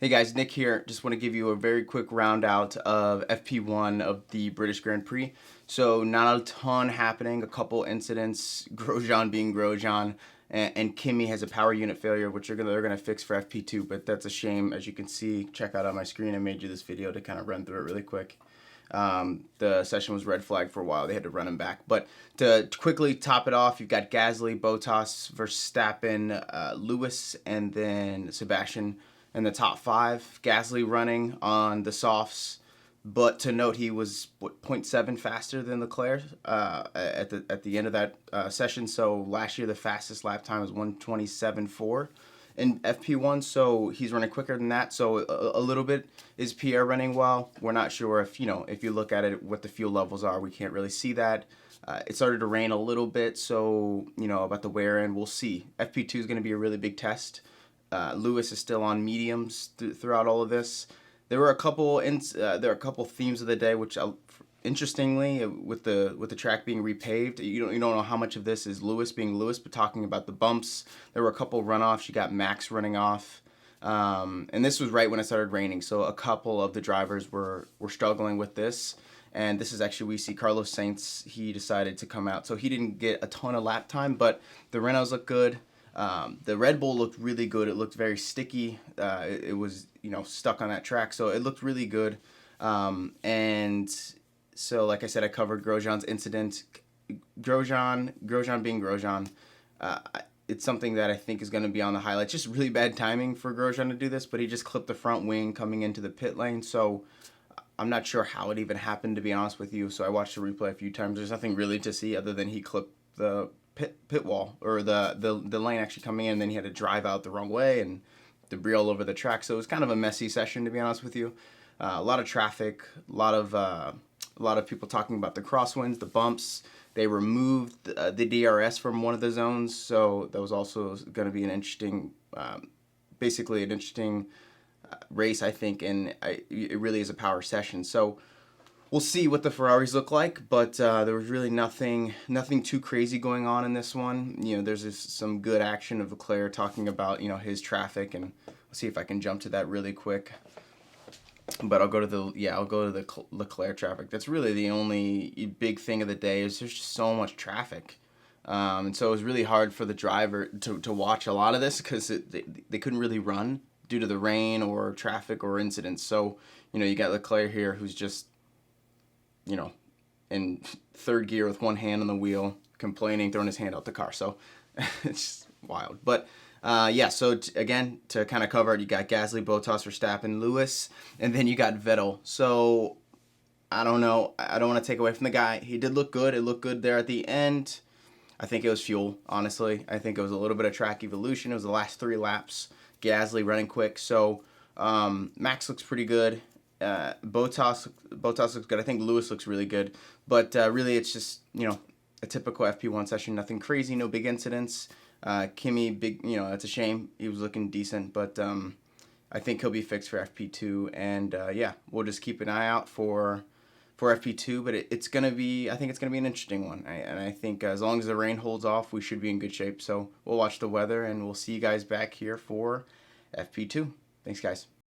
Hey guys, Nick here. Just want to give you a very quick round out of FP1 of the British Grand Prix. So not a ton happening, a couple incidents, Grosjean being Grosjean, and Kimi has a power unit failure, which they're gonna fix for FP2, but that's a shame. As you can see, check out on my screen, I made you this video to kind of run through it really quick. The session was red flagged for a while. They had to run him back. But to quickly top it off, you've got Gasly, Bottas, Verstappen, Lewis, and then Sebastian in the top five. Gasly running on the softs, but to note he was 0.7 faster than Leclerc at the end of that session. So last year the fastest lap time was 1:27.4 in FP1, so he's running quicker than that. So a little bit is Pierre running well. We're not sure if if you look at it what the fuel levels are. We can't really see that. It started to rain a little bit, so about the wear in, we'll see. FP2 is going to be a really big test. Lewis is still on mediums throughout all of this. There were a couple themes of the day, which interestingly, with the track being repaved, you don't know how much of this is Lewis being Lewis, but talking about the bumps, there were a couple runoffs. You got Max running off, and this was right when it started raining, so a couple of the drivers were struggling with this. And this is actually, we see Carlos Sainz, he decided to come out, so he didn't get a ton of lap time, but the Renaults look good. The Red Bull looked really good. It looked very sticky. It was, stuck on that track, so it looked really good. And so, like I said, I covered Grosjean's incident. Grosjean being Grosjean. It's something that I think is going to be on the highlights. Just really bad timing for Grosjean to do this, but he just clipped the front wing coming into the pit lane. So I'm not sure how it even happened, to be honest with you. So I watched the replay a few times. There's nothing really to see other than he clipped the pit wall, or the lane actually coming in, and then he had to drive out the wrong way and debris all over the track. So it was kind of a messy session, to be honest with you. A lot of traffic, a lot of people talking about the crosswinds, the bumps. They removed the DRS from one of the zones, so that was also going to be an interesting, basically an interesting race, I think, and it really is a power session. So we'll see what the Ferraris look like, but there was really nothing too crazy going on in this one. There's some good action of Leclerc talking about his traffic, and I'll see if I can jump to that really quick. But I'll go to the Leclerc traffic. That's really the only big thing of the day. Is there's just so much traffic, and so it was really hard for the driver to watch a lot of this because they couldn't really run due to the rain or traffic or incidents. So you got Leclerc here who's just in third gear with one hand on the wheel, complaining, throwing his hand out the car. So it's just wild. But so again, to kind of cover it, you got Gasly, Bottas, Verstappen, Lewis, and then you got Vettel. So I don't know. I don't want to take away from the guy. He did look good. It looked good there at the end. I think it was fuel, honestly. I think it was a little bit of track evolution. It was the last 3 laps. Gasly running quick. So Max looks pretty good. Bottas looks good. I think Lewis looks really good. But really, it's just, a typical FP1 session. Nothing crazy, no big incidents. Kimi, big, it's a shame. He was looking decent, but I think he'll be fixed for FP2. And we'll just keep an eye out for FP2. But it's gonna be, I think it's gonna be an interesting one. And I think as long as the rain holds off, we should be in good shape. So we'll watch the weather, and we'll see you guys back here for FP2. Thanks, guys.